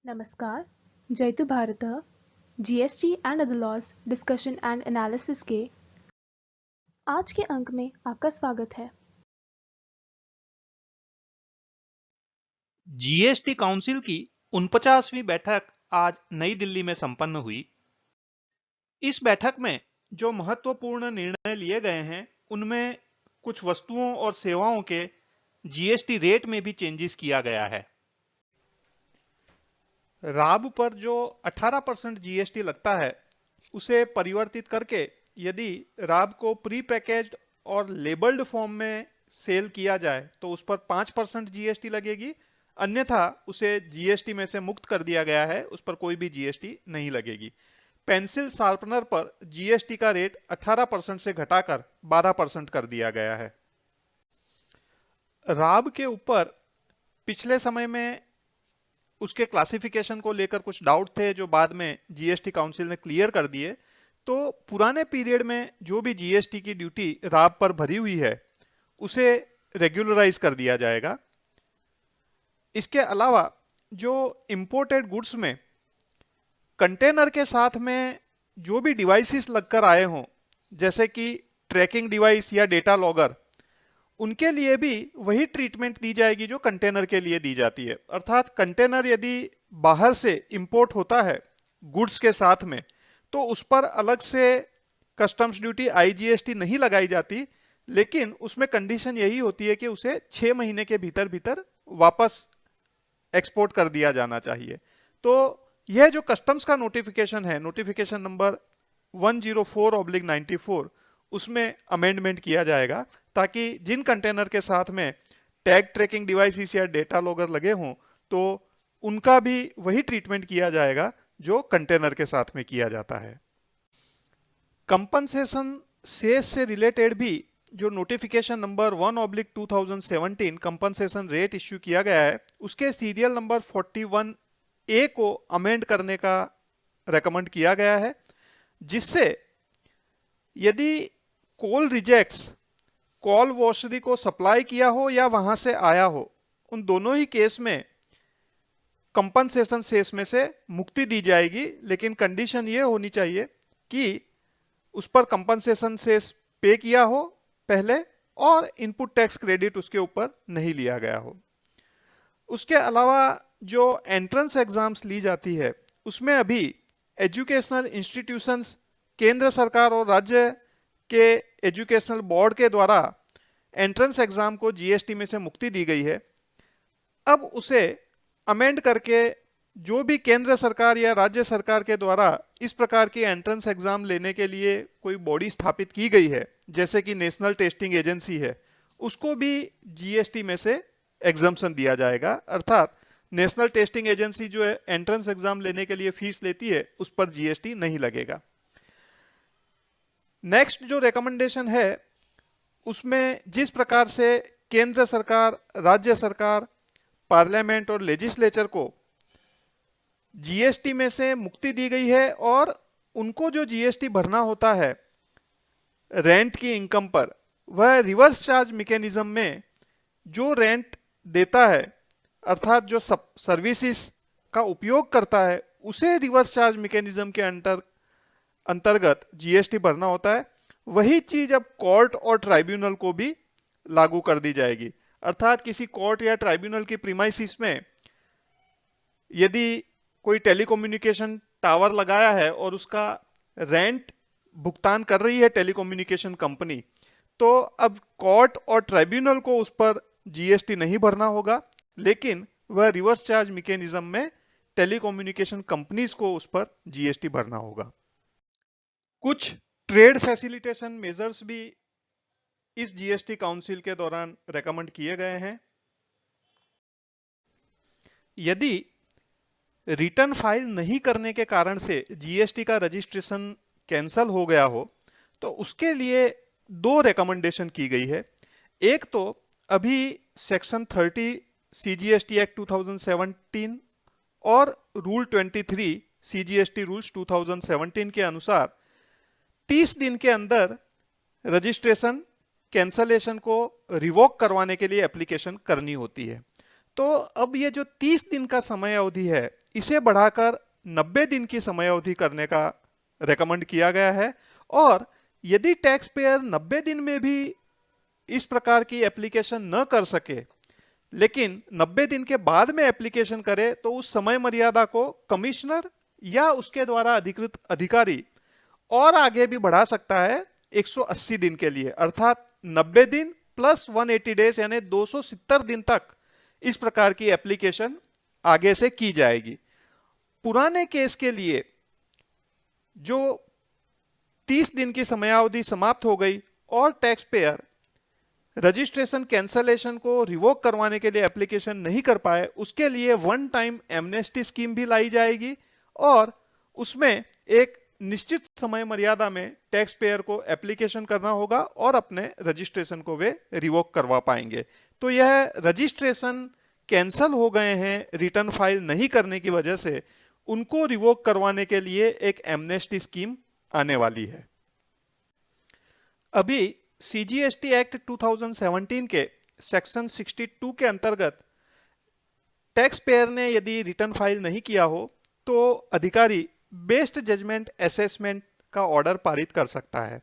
नमस्कार, जयतु भारतः GST and other laws discussion and analysis के आज के अंक में आपका स्वागत है। जीएसटी काउंसिल की 49वीं बैठक आज नई दिल्ली में संपन्न हुई। इस बैठक में जो महत्वपूर्ण निर्णय लिए गए हैं उनमें कुछ वस्तुओं और सेवाओं के जीएसटी रेट में भी चेंजेस किया गया है। राब पर जो 18% जीएसटी लगता है उसे परिवर्तित करके यदि राब को प्री पैकेज्ड और लेबल्ड फॉर्म में सेल किया जाए तो उस पर 5% जीएसटी लगेगी, अन्यथा उसे जीएसटी में से मुक्त कर दिया गया है, उस पर कोई भी जीएसटी नहीं लगेगी। पेंसिल शार्पनर पर जीएसटी का रेट 18% से घटाकर 12% कर दिया गया है। राब के ऊपर पिछले समय में उसके क्लासिफिकेशन को लेकर कुछ डाउट थे जो बाद में जीएसटी काउंसिल ने क्लियर कर दिए। तो पुराने पीरियड में जो भी जीएसटी की ड्यूटी राब पर भरी हुई है उसे रेगुलराइज कर दिया जाएगा। इसके अलावा जो इंपोर्टेड गुड्स में कंटेनर के साथ में जो भी डिवाइसेस लगकर आए हों, जैसे कि ट्रैकिंग डिवाइस या डेटा लॉगर, उनके लिए भी वही ट्रीटमेंट दी जाएगी जो कंटेनर के लिए दी जाती है। अर्थात कंटेनर यदि बाहर से इंपोर्ट होता है गुड्स के साथ में तो उस पर अलग से कस्टम्स ड्यूटी आईजीएसटी नहीं लगाई जाती, लेकिन उसमें कंडीशन यही होती है कि उसे 6 महीने के भीतर भीतर वापस एक्सपोर्ट कर दिया जाना चाहिए। तो यह जो कस्टम्स का नोटिफिकेशन है, नोटिफिकेशन नंबर 104/94, उसमें अमेंडमेंट किया जाएगा ताकि जिन कंटेनर के साथ में टैग ट्रैकिंग डिवाइसेस या डेटा लॉगर लगे हों तो उनका भी वही ट्रीटमेंट किया जाएगा जो कंटेनर के साथ में किया जाता है। कंपनसेशन सेस से रिलेटेड भी जो notification number 1/2017 compensation rate issue किया गया है उसके सीरियल नंबर 41A को अमेंड करने का रेकमेंड किया गया है, जिससे यदि कोल रिजेक्ट्स कॉल वॉशरी को सप्लाई किया हो या वहां से आया हो, उन दोनों ही केस में कंपनसेशन सेस में से मुक्ति दी जाएगी, लेकिन कंडीशन ये होनी चाहिए कि उस पर कंपनसेशन सेस पे किया हो पहले और इनपुट टैक्स क्रेडिट उसके ऊपर नहीं लिया गया हो। उसके अलावा जो एंट्रेंस एग्जाम्स ली जाती है उसमें अभी एजुकेशनल इंस्टीट्यूशंस केंद्र सरकार और राज्य के एजुकेशनल बोर्ड के द्वारा एंट्रेंस एग्जाम को जीएसटी में से मुक्ति दी गई है। अब उसे अमेंड करके जो भी केंद्र सरकार या राज्य सरकार के द्वारा इस प्रकार की एंट्रेंस एग्जाम लेने के लिए कोई बॉडी स्थापित की गई है, जैसे कि नेशनल टेस्टिंग एजेंसी है, उसको भी जीएसटी में से एग्जम्पशन दिया जाएगा। अर्थात नेशनल टेस्टिंग एजेंसी जो है एंट्रेंस एग्जाम लेने के लिए फीस लेती है उस पर जीएसटी नहीं लगेगा। नेक्स्ट जो रिकमेंडेशन है उसमें जिस प्रकार से केंद्र सरकार, राज्य सरकार, पार्लियामेंट और लेजिस्लेचर को जीएसटी में से मुक्ति दी गई है और उनको जो जीएसटी भरना होता है रेंट की इनकम पर, वह रिवर्स चार्ज मैकेनिज्म में जो रेंट देता है अर्थात जो सर्विसेज का उपयोग करता है उसे रिवर्स चार्ज मैकेनिज्म के अंतर्गत जीएसटी भरना होता है। वही चीज अब कोर्ट और ट्राइब्यूनल को भी लागू कर दी जाएगी। अर्थात किसी कोर्ट या ट्राइब्यूनल की प्रीमाइसिस में यदि कोई टेलीकम्युनिकेशन टावर लगाया है और उसका रेंट भुगतान कर रही है टेलीकम्युनिकेशन कंपनी, तो अब कोर्ट और ट्राइब्यूनल को उस पर जीएसटी नहीं भरना होगा, लेकिन वह रिवर्स चार्ज मैकेनिज्म में टेलीकम्युनिकेशन कंपनीज को उस पर जीएसटी भरना होगा। कुछ ट्रेड फैसिलिटेशन मेजर्स भी इस जीएसटी काउंसिल के दौरान रेकमेंड किए गए हैं। यदि रिटर्न फाइल नहीं करने के कारण से जीएसटी का रजिस्ट्रेशन कैंसल हो गया हो तो उसके लिए 2 रिकमेंडेशन की गई है। एक तो अभी सेक्शन 30 सीजीएसटी एक्ट 2017 और रूल 23 सीजीएसटी रूल्स 2017 के अनुसार 30 दिन के अंदर रजिस्ट्रेशन कैंसलेशन को रिवोक करवाने के लिए एप्लीकेशन करनी होती है। तो अब ये जो 30 दिन का समय अवधि है इसे बढ़ाकर 90 दिन की समयावधि करने का रेकमेंड किया गया है। और यदि टैक्स पेयर 90 दिन में भी इस प्रकार की एप्लीकेशन न कर सके, लेकिन 90 दिन के बाद में एप्लीकेशन करे, तो उस समय मर्यादा को कमिश्नर या उसके द्वारा अधिकृत अधिकारी और आगे भी बढ़ा सकता है 180 दिन के लिए, अर्थात 90 दिन प्लस 180 डेज यानी 270 दिन तक इस प्रकार की एप्लीकेशन आगे से की जाएगी। पुराने केस के लिए जो 30 दिन की समयावधि समाप्त हो गई और टैक्स पेयर रजिस्ट्रेशन कैंसलेशन को रिवोक करवाने के लिए एप्लीकेशन नहीं कर पाए, उसके लिए वन टाइम एमनेस्टी स्कीम भी लाई जाएगी और उसमें एक निश्चित समय मर्यादा में टैक्स पेयर को एप्लीकेशन करना होगा और अपने रजिस्ट्रेशन को वे रिवोक करवा पाएंगे। तो यह रजिस्ट्रेशन कैंसल हो गए हैं रिटर्न फाइल नहीं करने की वजह से, उनको रिवोक करवाने के लिए एक एमनेस्टी स्कीम आने वाली है। अभी सीजीएसटी एक्ट 2017 के सेक्शन 62 के अंतर्गत टैक्स पेयर ने यदि रिटर्न फाइल नहीं किया हो तो अधिकारी बेस्ट जजमेंट असेसमेंट का ऑर्डर पारित कर सकता है।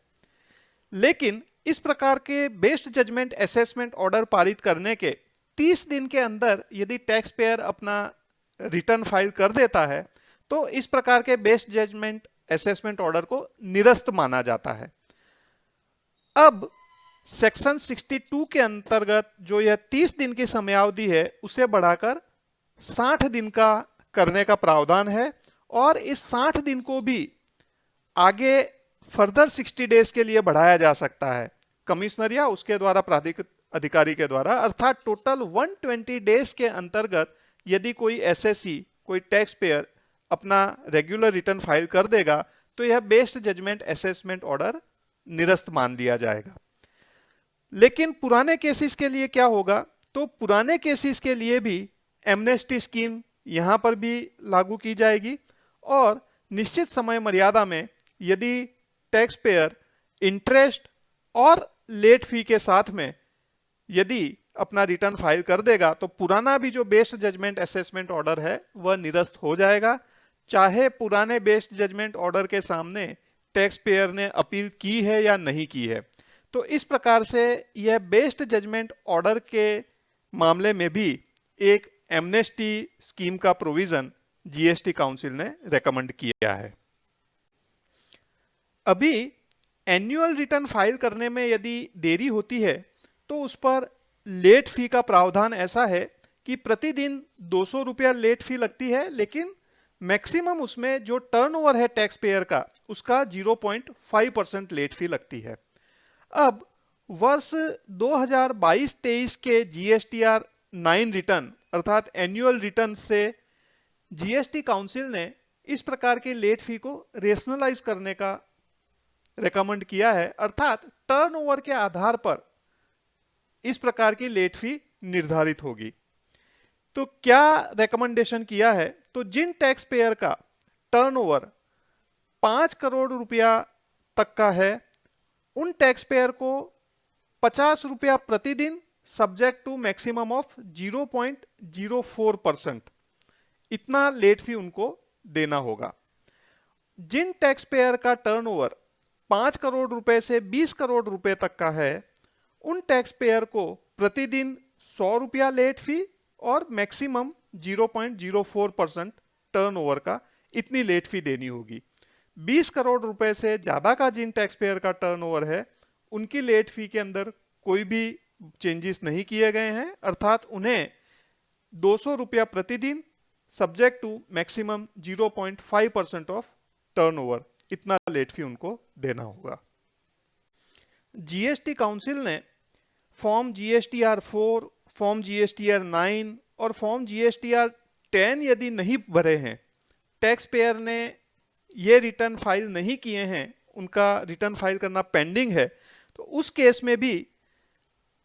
लेकिन इस प्रकार के बेस्ट जजमेंट असेसमेंट ऑर्डर पारित करने के 30 दिन के अंदर यदि टैक्स पेयर अपना रिटर्न फाइल कर देता है तो इस प्रकार के बेस्ट जजमेंट असेसमेंट ऑर्डर को निरस्त माना जाता है। अब सेक्शन 62 के अंतर्गत जो यह 30 दिन की समयावधि है उसे बढ़ाकर 60 दिन का करने का प्रावधान है और इस 60 दिन को भी आगे फर्दर 60 डेज के लिए बढ़ाया जा सकता है कमिश्नर या उसके द्वारा प्राधिकृत अधिकारी के द्वारा, अर्थात टोटल 120 डेज के अंतर्गत यदि कोई एसएससी कोई टैक्स पेयर अपना रेगुलर रिटर्न फाइल कर देगा तो यह बेस्ट जजमेंट असेसमेंट ऑर्डर निरस्त मान लिया जाएगा। लेकिन पुराने केसेस के लिए क्या होगा, तो पुराने केसेस के लिए भी एमनेस्टी स्कीम यहां पर भी लागू की जाएगी और निश्चित समय मर्यादा में यदि टैक्स पेयर इंटरेस्ट और लेट फी के साथ में यदि अपना रिटर्न फाइल कर देगा तो पुराना भी जो बेस्ट जजमेंट असेसमेंट ऑर्डर है वह निरस्त हो जाएगा, चाहे पुराने बेस्ट जजमेंट ऑर्डर के सामने टैक्स पेयर ने अपील की है या नहीं की है। तो इस प्रकार से यह बेस्ट जजमेंट ऑर्डर के मामले में भी एक एमनेस्टी स्कीम का प्रोविजन जीएसटी काउंसिल ने रेकमेंड किया है। अभी एनुअल रिटर्न फाइल करने में यदि देरी होती है तो उस पर लेट फी का प्रावधान ऐसा है कि प्रतिदिन 200 रुपया लेट फी लगती है, लेकिन मैक्सिमम उसमें जो टर्नओवर है टैक्स पेयर का उसका 0.5% लेट फी लगती है। अब वर्ष 2022-23 के जीएसटीआर 9 रिटर्न अर्थात एनुअल रिटर्न से जीएसटी काउंसिल ने इस प्रकार के लेट फी को रेशनलाइज करने का रेकमेंड किया है, अर्थात टर्नओवर के आधार पर इस प्रकार की लेट फी निर्धारित होगी। तो क्या रेकमेंडेशन किया है, तो जिन टैक्स पेयर का टर्नओवर 5 करोड़ रुपया तक का है उन टैक्स पेयर को 50 रुपया प्रतिदिन सब्जेक्ट टू मैक्सिमम ऑफ 0.04% इतना लेट फी उनको देना होगा। जिन टैक्स पेयर का टर्नओवर 5 करोड़ रुपए से 20 करोड़ रुपए तक का है उन टैक्स पेयर को प्रतिदिन 100 रुपया लेट फी और मैक्सिमम 0.04% टर्नओवर का इतनी लेट फी देनी होगी। 20 करोड़ रुपए से ज्यादा का जिन टैक्स पेयर का टर्नओवर है उनकी लेट फी के अंदर कोई भी चेंजेस नहीं किए गए हैं, अर्थात उन्हें 200 रुपया प्रतिदिन subject to maximum 0.5% of turnover इतना लेट फी उनको देना होगा। जीएसटी काउंसिल ने फॉर्म जीएसटीआर 4, फॉर्म जीएसटीआर 9 और फॉर्म जीएसटीआर 10 यदि नहीं भरे हैं, टैक्स पेयर ने ये रिटर्न फाइल नहीं किए हैं, उनका रिटर्न फाइल करना पेंडिंग है, तो उस केस में भी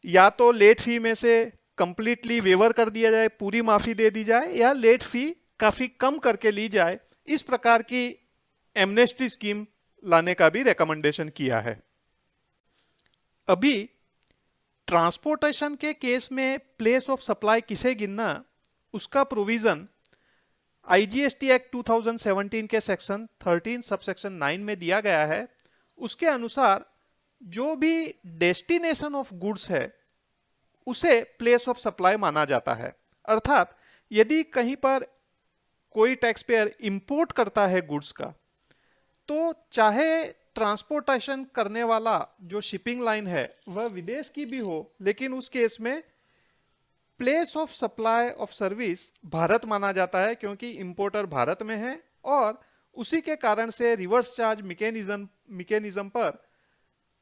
या तो लेट फी में से कंप्लीटली वेवर कर दिया जाए, पूरी माफी दे दी जाए, या लेट फी काफी कम करके ली जाए। इस प्रकार की एमनेस्टी स्कीम लाने का भी रेकमेंडेशन किया है। अभी ट्रांसपोर्टेशन के केस में प्लेस ऑफ सप्लाई किसे गिनना, उसका प्रोविजन आईजीएसटी एक्ट 2017 के सेक्शन 13 सब सेक्शन 9 में दिया गया है, उसके अनुसार जो भी डेस्टिनेशन ऑफ गुड्स है उसे प्लेस ऑफ सप्लाई माना जाता है। अर्थात यदि कहीं पर कोई टैक्स पेयर इंपोर्ट करता है गुड्स का, तो चाहे ट्रांसपोर्टेशन करने वाला जो शिपिंग लाइन है वह विदेश की भी हो, लेकिन उस केस में place of supply of service Bharat माना जाता है, क्योंकि इंपोर्टर भारत में है और उसी के कारण से रिवर्स चार्ज मैकेनिज्म पर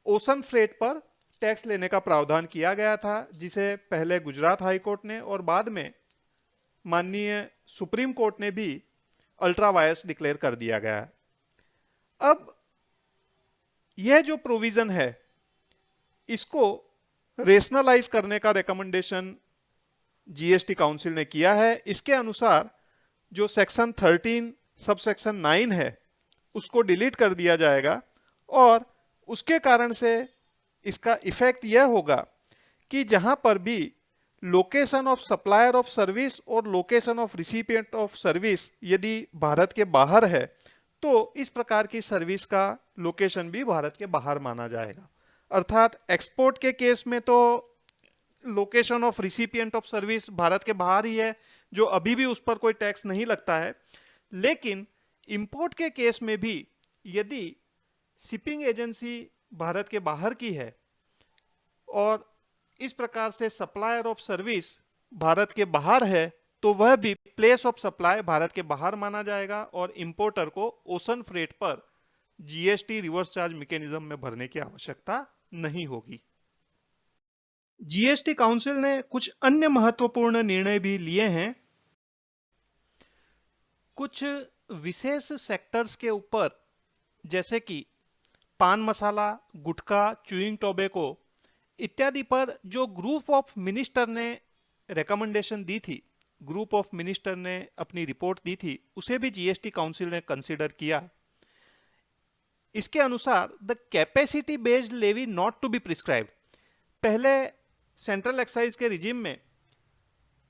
ओशन फ्रेट पर टैक्स लेने का प्रावधान किया गया था, जिसे पहले गुजरात हाई कोर्ट ने और बाद में माननीय सुप्रीम कोर्ट ने भी अल्ट्रा वायर्स डिक्लेयर कर दिया गया। अब यह जो प्रोविजन है इसको रेशनलाइज करने का रिकमेंडेशन जीएसटी काउंसिल ने किया है। इसके अनुसार जो सेक्शन 13 सब सेक्शन 9 है उसको डिलीट कर दिया जाएगा और उसके कारण से इसका इफेक्ट यह होगा कि जहां पर भी location of supplier of service और location of recipient of service यदि भारत के बाहर है, तो इस प्रकार की सर्विस का लोकेशन भी भारत के बाहर माना जाएगा। अर्थात एक्सपोर्ट के केस में तो location of recipient of service Bharat के बाहर ही है, जो अभी भी उस पर कोई टैक्स नहीं लगता है। लेकिन इंपोर्ट के केस में भी यदि शिपिंग एजेंसी भारत के बाहर की है और इस प्रकार से सप्लायर ऑफ सर्विस भारत के बाहर है, तो वह भी प्लेस ऑफ सप्लाई भारत के बाहर माना जाएगा और इंपोर्टर को ओशन फ्रेट पर जीएसटी रिवर्स चार्ज मैकेनिज्म में भरने की आवश्यकता नहीं होगी। जीएसटी काउंसिल ने कुछ अन्य महत्वपूर्ण निर्णय भी लिए हैं। कुछ विशेष सेक्टर्स के ऊपर, जैसे कि पान मसाला, गुटखा, च्यूइंग टोबैको इत्यादि पर जो ग्रुप ऑफ मिनिस्टर ने रिकमेंडेशन दी थी, ग्रुप ऑफ मिनिस्टर ने अपनी रिपोर्ट दी थी, उसे भी जीएसटी काउंसिल ने कंसीडर किया। इसके अनुसार the capacity based levy not to be prescribed. पहले सेंट्रल एक्साइज के रिजिम में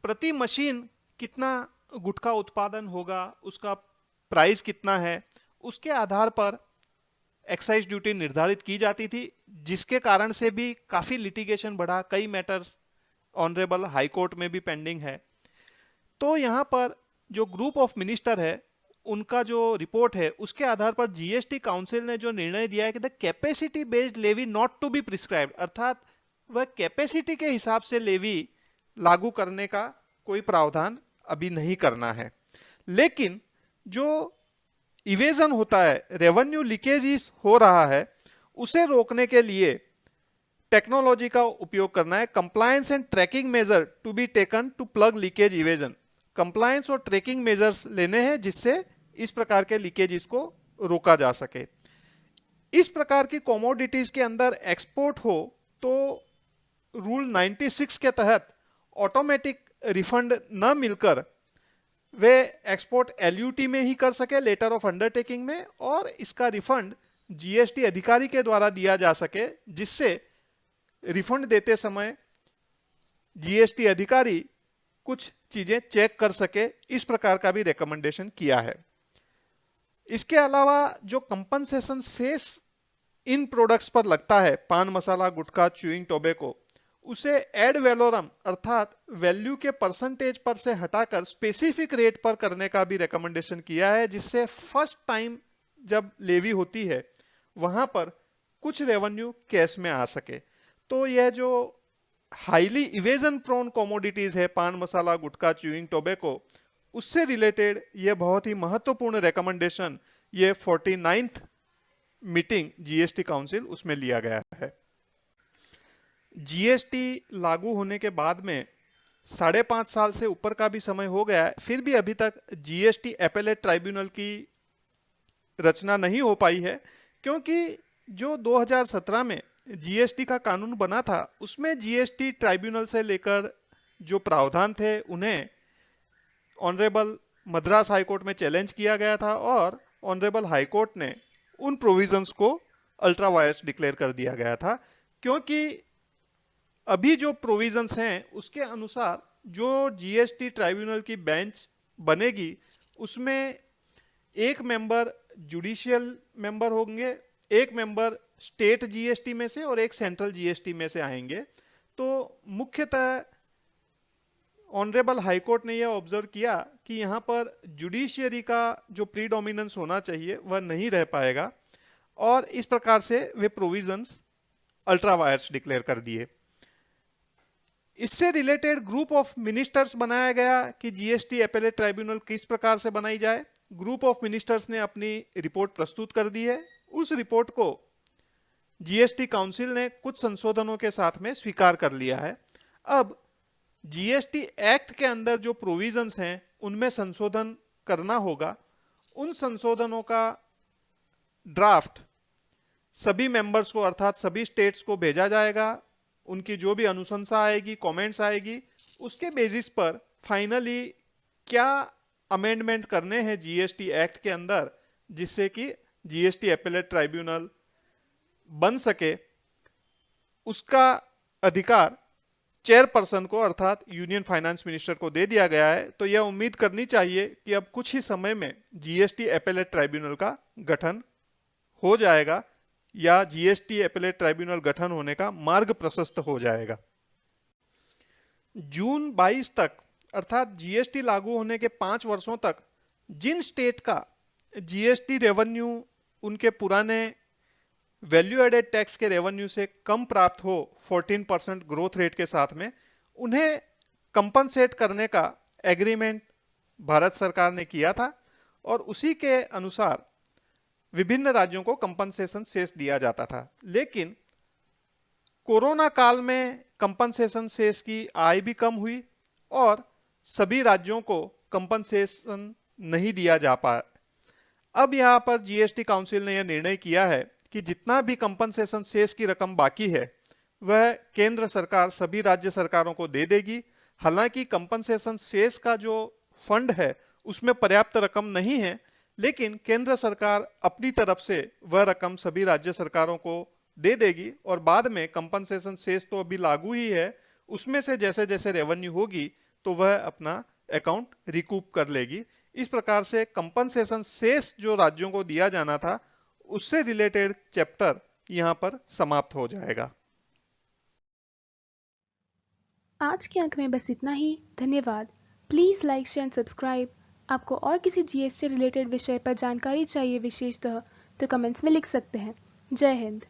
प्रति मशीन कितना गुटखा उत्पादन होगा, उसका प्राइस कितना है, उसके आधार पर एक्साइज ड्यूटी निर्धारित की जाती थी, जिसके कारण से भी काफी लिटिगेशन बढ़ा। कई मैटर्स ऑनरेबल हाई कोर्ट में भी पेंडिंग है। तो यहाँ पर जो ग्रुप ऑफ मिनिस्टर है उनका जो रिपोर्ट है, उसके आधार पर जीएसटी काउंसिल ने जो निर्णय दिया है कि the capacity based levy not to be prescribed, अर्थात वह कैपेसिटी के हिसाब से लेवी लागू करने का कोई प्रावधान अभी नहीं करना है। लेकिन जो इवेजन होता है, रेवेन्यू लीकेज हो रहा है, उसे रोकने के लिए टेक्नोलॉजी का उपयोग करना है। Compliance and tracking measure to be taken to plug leakage evasion. Compliance और ट्रैकिंग मेजर्स लेने हैं जिससे इस प्रकार के लीकेज को रोका जा सके। इस प्रकार की कमोडिटीज के अंदर एक्सपोर्ट हो तो रूल 96 के तहत ऑटोमेटिक रिफंड न मिलकर वे एक्सपोर्ट एलयूटी में ही कर सके, लेटर ऑफ अंडरटेकिंग में, और इसका रिफंड जीएसटी अधिकारी के द्वारा दिया जा सके, जिससे रिफंड देते समय जीएसटी अधिकारी कुछ चीजें चेक कर सके। इस प्रकार का भी रिकमेंडेशन किया है। इसके अलावा जो कंपनसेशन सेस इन प्रोडक्ट्स पर लगता है, पान मसाला, गुटखा, च्यूइंग टोबैको, उसे एड वैलोरम अर्थात वैल्यू के परसेंटेज पर से हटाकर स्पेसिफिक रेट पर करने का भी रिकमेंडेशन किया है, जिससे फर्स्ट टाइम जब लेवी होती है वहां पर कुछ रेवेन्यू कैश में आ सके। तो यह जो हाईली इवेजन प्रोन कमोडिटीज है, पान मसाला, गुटखा, च्यूइंग टोबैको, उससे रिलेटेड यह बहुत ही महत्वपूर्ण रिकमेंडेशन ये 49th मीटिंग जीएसटी काउंसिल उसमें लिया गया है। जीएसटी लागू होने के बाद में 5.5 साल से ऊपर का भी समय हो गया है, फिर भी अभी तक जीएसटी एपेलेट ट्राइब्यूनल की रचना नहीं हो पाई है, क्योंकि जो 2017 में जीएसटी का कानून बना था उसमें जीएसटी ट्राइब्यूनल से लेकर जो प्रावधान थे उन्हें ऑनरेबल मद्रास हाई कोर्ट में चैलेंज किया गया था और ऑनरेबल हाई कोर्ट ने उन प्रोविजंस को अल्ट्रा वायर्स डिक्लेयर कर दिया गया था, क्योंकि अभी जो प्रोविजंस हैं उसके अनुसार जो जीएसटी ट्राइब्यूनल की बेंच बनेगी उसमें एक मेंबर जुडिशियल मेंबर होंगे, एक मेंबर स्टेट जीएसटी में से और एक सेंट्रल जीएसटी में से आएंगे। तो मुख्यतः ऑनरेबल हाईकोर्ट ने यह ऑब्जर्व किया कि यहाँ पर जुडिशियरी का जो प्रीडोमिनेंस होना चाहिए वह नहीं रह पाएगा, और इस प्रकार से वे प्रोविजंस अल्ट्रा वायर्स डिक्लेयर कर दिए। इससे रिलेटेड ग्रुप ऑफ मिनिस्टर्स बनाया गया कि जीएसटी एपेलेट ट्राइब्यूनल किस प्रकार से बनाई जाए। ग्रुप ऑफ मिनिस्टर्स ने अपनी रिपोर्ट प्रस्तुत कर दी है। उस रिपोर्ट को जीएसटी काउंसिल ने कुछ संशोधनों के साथ में स्वीकार कर लिया है। अब जीएसटी एक्ट के अंदर जो प्रोविजंस हैं उनमें संशोधन करना होगा। उन संशोधनों का ड्राफ्ट सभी मेंबर्स को अर्थात सभी स्टेट्स को भेजा जाएगा। उनकी जो भी अनुशंसा आएगी, कमेंट्स आएगी, उसके बेसिस पर फाइनली क्या अमेंडमेंट करने हैं जीएसटी एक्ट के अंदर जिससे कि जीएसटी एपेलेट ट्राइब्यूनल बन सके, उसका अधिकार चेयरपर्सन को अर्थात यूनियन फाइनेंस मिनिस्टर को दे दिया गया है। तो यह उम्मीद करनी चाहिए कि अब कुछ ही समय में जीएसटी एपेलेट ट्राइब्यूनल का गठन हो जाएगा या जीएसटी एपेलेट ट्राइब्यूनल गठन होने का मार्ग प्रशस्त हो जाएगा। जून 22 तक अर्थात जीएसटी लागू होने के 5 वर्षों तक जिन स्टेट का जीएसटी रेवेन्यू उनके पुराने वैल्यू एडेड टैक्स के रेवेन्यू से कम प्राप्त हो 14% ग्रोथ रेट के साथ में, उन्हें कंपनसेट करने का एग्रीमेंट भारत सरकार ने किया था और उसी के अनुसार विभिन्न राज्यों को कंपनसेशन सेस दिया जाता था। लेकिन कोरोना काल में कंपनसेशन सेस की आय भी कम हुई और सभी राज्यों को कंपनसेशन नहीं दिया जा पाया। अब यहां पर जीएसटी काउंसिल ने यह निर्णय किया है कि जितना भी कंपनसेशन सेस की रकम बाकी है वह केंद्र सरकार सभी राज्य सरकारों को दे देगी। हालांकि कंपनसेशन सेस का जो फंड है उसमें पर्याप्त रकम नहीं है, लेकिन केंद्र सरकार अपनी तरफ से वह रकम सभी राज्य सरकारों को दे देगी और बाद में कंपनसेशन सेस तो अभी लागू ही है, उसमें से जैसे जैसे रेवेन्यू होगी तो वह अपना अकाउंट रिकूप कर लेगी। इस प्रकार से कंपनसेशन सेस जो राज्यों को दिया जाना था उससे रिलेटेड चैप्टर यहां पर समाप्त हो जाएगा। आज के अंक में बस इतना ही। धन्यवाद। Please like, share and subscribe. आपको और किसी जीएसटी रिलेटेड विषय पर जानकारी चाहिए विशेषतः तो कमेंट्स में लिख सकते हैं। जय हिंद।